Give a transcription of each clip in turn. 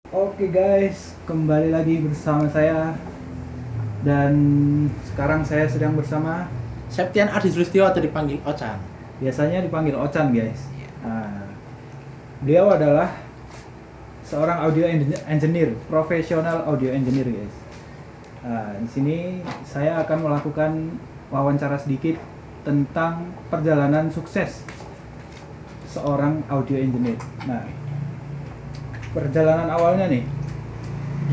Oke guys, kembali lagi bersama saya dan sekarang saya sedang bersama Septian Adi Sulistyo atau dipanggil Ocan. biasanya dipanggil Ocan guys. Nah, beliau adalah seorang audio engineer, profesional audio engineer guys. Nah, di sini saya akan melakukan wawancara sedikit tentang perjalanan sukses seorang audio engineer. Nah, perjalanan awalnya nih,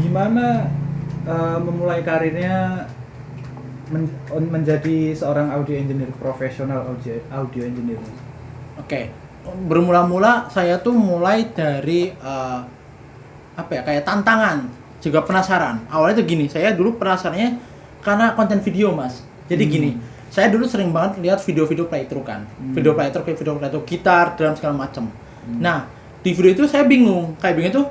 gimana memulai karirnya menjadi seorang audio engineer profesional audio engineer. Oke, bermula-mula saya tuh mulai dari kayak tantangan, juga penasaran. Awalnya tuh gini, saya dulu penasarannya karena konten video mas. Jadi gini, saya dulu sering banget lihat video-video playthrough kan, video playthrough gitar, drum segala macem. Nah, di video itu saya bingung, kayak bingung tuh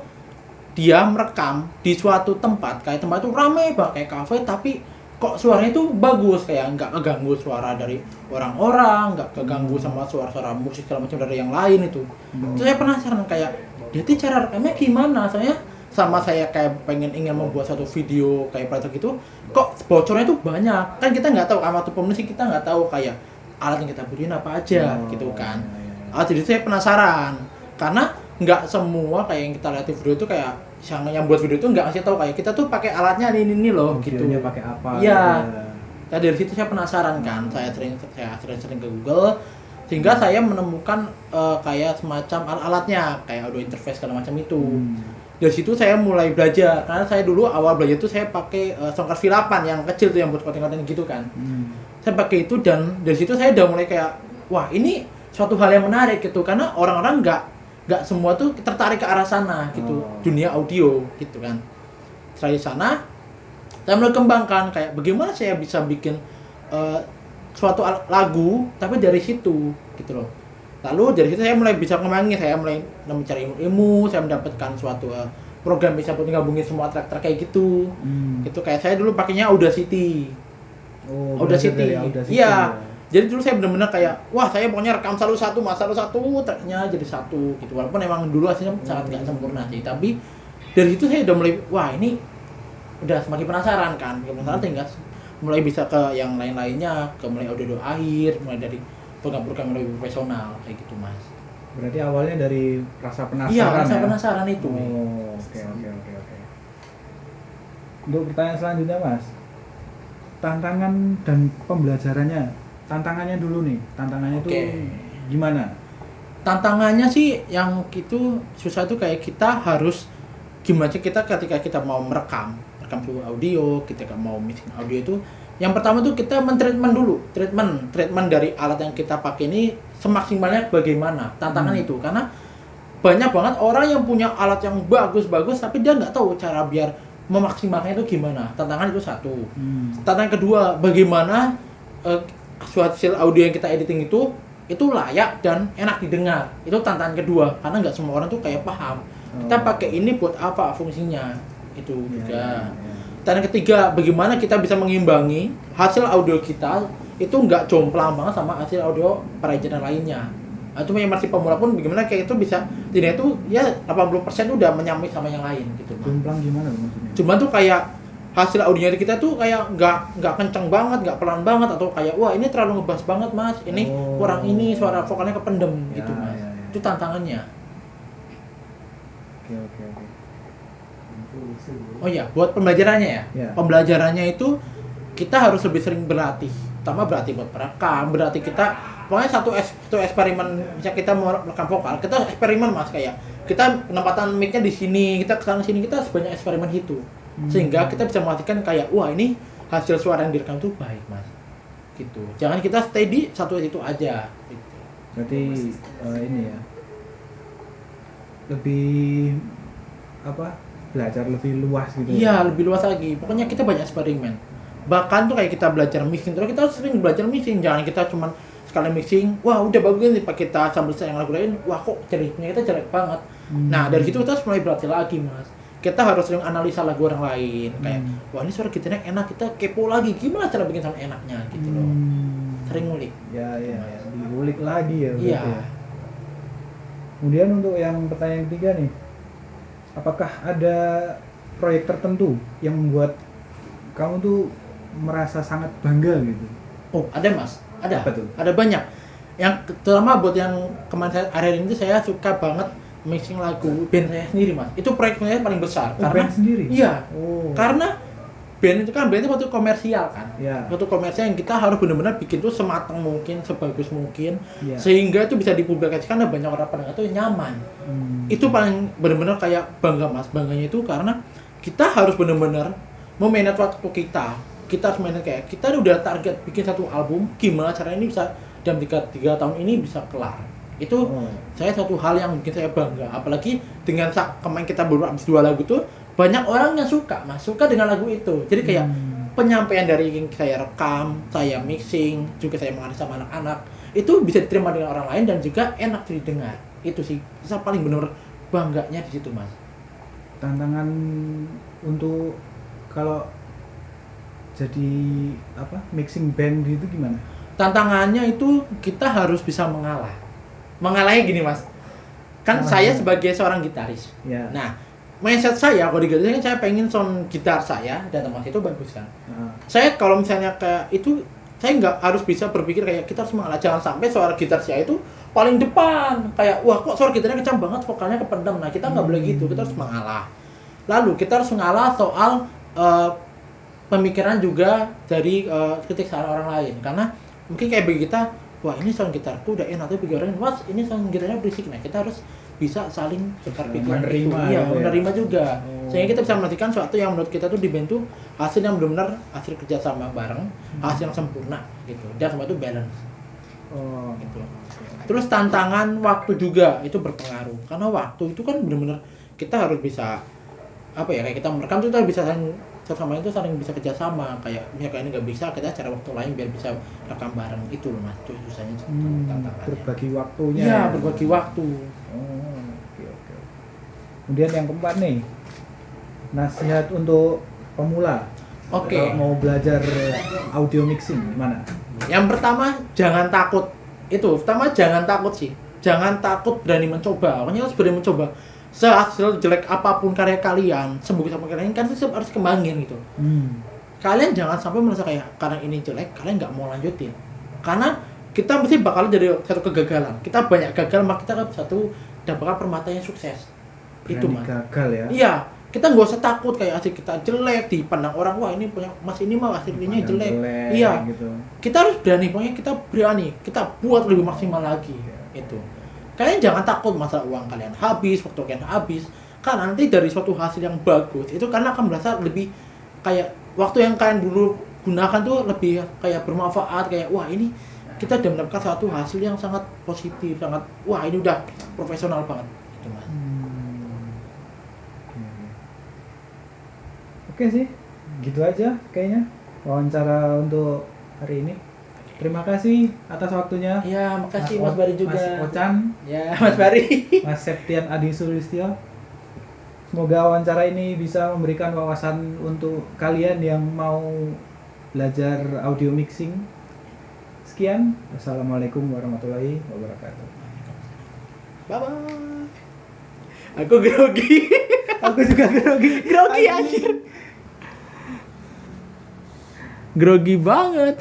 dia merekam di suatu tempat, kayak tempat itu rame banget kayak kafe, tapi kok suaranya itu bagus, kayak nggak keganggu suara dari orang-orang, nggak keganggu sama suara-suara musik segala macam dari yang lain itu. Terus saya penasaran kayak dia tuh cara rekamnya gimana? Soalnya sama saya kayak ingin membuat satu video kayak playback gitu, kok bocornya itu banyak. Kan kita nggak tahu, waktu pemusik kita nggak tahu kayak alat yang kita butuhin apa aja gitu kan. Jadi saya penasaran karena nggak semua kayak yang kita lihat di video itu kayak yang buat video itu nggak ngasih tahu kayak kita tuh pakai alatnya ini loh gitu. Videonya pakai apa? Iya. Gitu. Nah, dari situ saya penasaran kan. Saya sering ke Google sehingga saya menemukan kayak semacam alat-alatnya kayak audio interface segala macam itu. Dari situ saya mulai belajar karena saya dulu awal belajar itu saya pakai Soundcard V8 yang kecil tuh yang buat konten-konten gitu kan. Saya pakai itu dan dari situ saya udah mulai kayak wah ini suatu hal yang menarik gitu karena orang-orang nggak semua tuh tertarik ke arah sana gitu, dunia audio gitu kan. Setelah di sana saya mulai kembangkan kayak bagaimana saya bisa bikin suatu lagu tapi dari situ gitu loh. Lalu dari situ saya mulai bisa kembangin, saya mulai mencari ilmu, saya mendapatkan suatu program bisa buat gabungin semua track-track kayak gitu. Itu kayak saya dulu pakainya Audacity. Audacity. Iya. Jadi dulu saya benar-benar kayak wah saya pokoknya rekam satu tracknya jadi satu gitu, walaupun emang dulu hasilnya sangat nggak sempurna sih, tapi dari situ saya udah mulai wah ini udah semakin penasaran tinggal mulai bisa ke yang lain-lainnya, ke mulai audio akhir, mulai dari program-program yang lebih profesional kayak gitu mas. Berarti awalnya dari rasa penasaran. Iya, rasa ya? penasaran itu. Oke. Untuk pertanyaan selanjutnya mas, tantangan dan pembelajarannya. Tantangannya dulu nih, tantangannya itu gimana? Tantangannya sih yang itu susah tuh kayak kita harus gimana sih kita ketika kita mau merekam sebuah audio, kita mau mixing audio itu yang pertama tuh kita treatment dulu, treatment dari alat yang kita pakai ini semaksimalnya bagaimana. Tantangan itu karena banyak banget orang yang punya alat yang bagus tapi dia nggak tahu cara biar memaksimalkannya itu gimana. Tantangan itu satu. Tantangan kedua, bagaimana hasil audio yang kita editing itu layak dan enak didengar. Itu tantangan kedua karena nggak semua orang tuh kayak paham kita pakai ini buat apa fungsinya itu juga. Dan yang ketiga, bagaimana kita bisa mengimbangi hasil audio kita itu nggak jomplang banget sama hasil audio para engineer lainnya. Nah, cuma yang masih pemula pun bagaimana kayak itu bisa tidak itu ya 80% udah menyamai sama yang lain gitu. Jomplang gimana maksudnya? Cuma tuh kayak hasil audionya kita tuh kayak nggak kenceng banget, nggak pelan banet, atau kayak wah ini terlalu ngebas banget mas, ini kurang ini suara vokalnya kependem gitu mas. Itu tantangannya. Oke. Oh ya, buat pembelajarannya ya. Pembelajarannya itu kita harus lebih sering berlatih. Pertama berarti buat merekam, berarti kita pokoknya satu eksperimen. Misalnya kita mau rekam vokal, kita eksperimen mas, kayak kita penempatan mic-nya di sini, kita kesana sini, kita sebanyak eksperimen itu. Sehingga kita bisa memastikan kayak wah ini hasil suara yang direkam itu baik mas. Gitu. Jangan kita stay di satu itu aja. Gitu. Berarti ini ya. Lebih belajar lebih luas gitu. Iya, lebih luas lagi. Pokoknya kita banyak eksperimen. Bahkan tuh kayak kita belajar mixing, terus kita sering belajar mixing. Jangan kita cuman sekali mixing, wah udah bagus nih, pak kita sambil sayang lagu lain, wah kok ceriknya kita jelek banget. Nah dari situ kita harus mulai berlatih lagi mas. Kita harus sering analisa lagu orang lain. Kayak wah ini suara gitarnya enak, kita kepo lagi gimana cara bikin sama enaknya gitu loh. Sering ngulik. Ya, diulik lagi ya. Iya. Kemudian untuk yang pertanyaan ketiga nih, apakah ada proyek tertentu yang membuat kamu tuh merasa sangat bangga gitu? Oh, ada Mas. Ada. Apa tuh? Ada banyak. Yang terutama buat yang kemarin akhir ini saya suka banget mixing lagu band saya sendiri, Mas. Itu proyek saya paling besar karena band sendiri? Iya. Oh. Karena band itu kan berarti waktu komersial kan. Ya. Waktu komersial yang kita harus benar-benar bikin tuh sematang mungkin, sebagus mungkin, Ya. sehingga itu bisa dipublikasikan dan banyak orang pendengar itu nyaman. Itu paling benar-benar kayak bangga, Mas. Bangganya itu karena kita harus benar-benar memanage waktu kita. Kita harus manage kayak kita udah target bikin satu album, gimana caranya ini bisa dalam 3 tahun ini bisa kelar. Itu saya satu hal yang bikin saya bangga. Apalagi dengan kemarin kita baru habis 2 lagu tuh banyak orang yang suka, Mas, suka dengan lagu itu. Jadi kayak penyampaian dari yang saya rekam, saya mixing, juga saya mengalir sama anak-anak, itu bisa diterima dengan orang lain dan juga enak didengar. Itu sih, saya paling benar bangganya di situ, Mas. Tantangan untuk kalau jadi mixing band gitu gimana? Tantangannya itu kita harus bisa mengalah. Mengalahnya gini, Mas. Kan saya sebagai seorang gitaris. Ya. Nah, mindset saya kalau di gitaris saya pengen sound gitar saya dan teman itu bagus kan. Saya kalau misalnya kayak itu saya nggak harus bisa berpikir kayak kita harus mengalah, jangan sampai suara gitar saya itu paling depan kayak wah kok suara gitarnya kencang banget, vokalnya kependam. Nah, kita nggak boleh gitu, kita harus mengalah. Lalu kita harus mengalah soal pemikiran juga dari kritik saran orang lain, karena mungkin kayak bagi kita wah ini sound gitarku udah enak, tapi bagi orang lain wah ini sound gitarnya berisik. Nah, kita harus bisa saling tukar pikiran itu, iya, menerima juga, sehingga kita bisa memastikan suatu yang menurut kita tuh di band tuh hasil yang benar-benar hasil kerjasama bareng, hasil yang sempurna gitu, dan semua itu balance. Gitu. Terus tantangan waktu juga itu berpengaruh, karena waktu itu kan benar-benar kita harus bisa kayak kita merekam tuh kita bisa saling satu sama lain tuh saling bisa kerjasama, kayak misalnya ini nggak bisa kita cari waktu lain biar bisa rekam bareng, itu loh, Mas. Itu susahnya tantangannya. Berbagi waktunya. Iya, berbagi waktu. Oke. Kemudian yang keempat nih, nasihat untuk pemula. Oke. Kalau mau belajar audio mixing gimana? Yang pertama jangan takut. Pertama jangan takut sih. Jangan takut, berani mencoba. Pokoknya harus berani mencoba. Sehasil jelek apapun karya kalian, sebagus apapun kalian kan tetap harus kembangin gitu. Kalian jangan sampai merasa kayak karena ini jelek kalian nggak mau lanjutin. Karena kita mesti bakal jadi satu kegagalan. Kita banyak gagal, maka kita kan satu dapatkan permata yang sukses. Berani itu, Mas. Gagal ya. Iya, kita nggak usah takut kayak hasil kita jelek dipandang orang, wah ini punya Mas ini mah hasilnya jelek. Iya. Gitu. Kita harus berani, pokoknya kita berani, kita buat lebih maksimal lagi. Itu. Kalian jangan takut masalah uang kalian habis, waktu kalian habis. Karena nanti dari suatu hasil yang bagus itu karena akan merasa lebih kayak waktu yang kalian dulu gunakan tuh lebih kayak bermanfaat, kayak wah ini kita udah mendapatkan satu hasil yang sangat positif, sangat wah ini udah profesional banget gitu, Mas. Oke sih, gitu aja kayaknya wawancara untuk hari ini. Terima kasih atas waktunya. Ya, makasih Mas Bari juga. Mas Ocan. Ya, Mas Bari. Mas Septian Adi Sulistyo. Semoga wawancara ini bisa memberikan wawasan untuk kalian yang mau belajar audio mixing. Sekian. Wassalamualaikum warahmatullahi wabarakatuh. Bye bye. Aku grogi. Aku juga grogi. Grogi anjir. Grogi banget.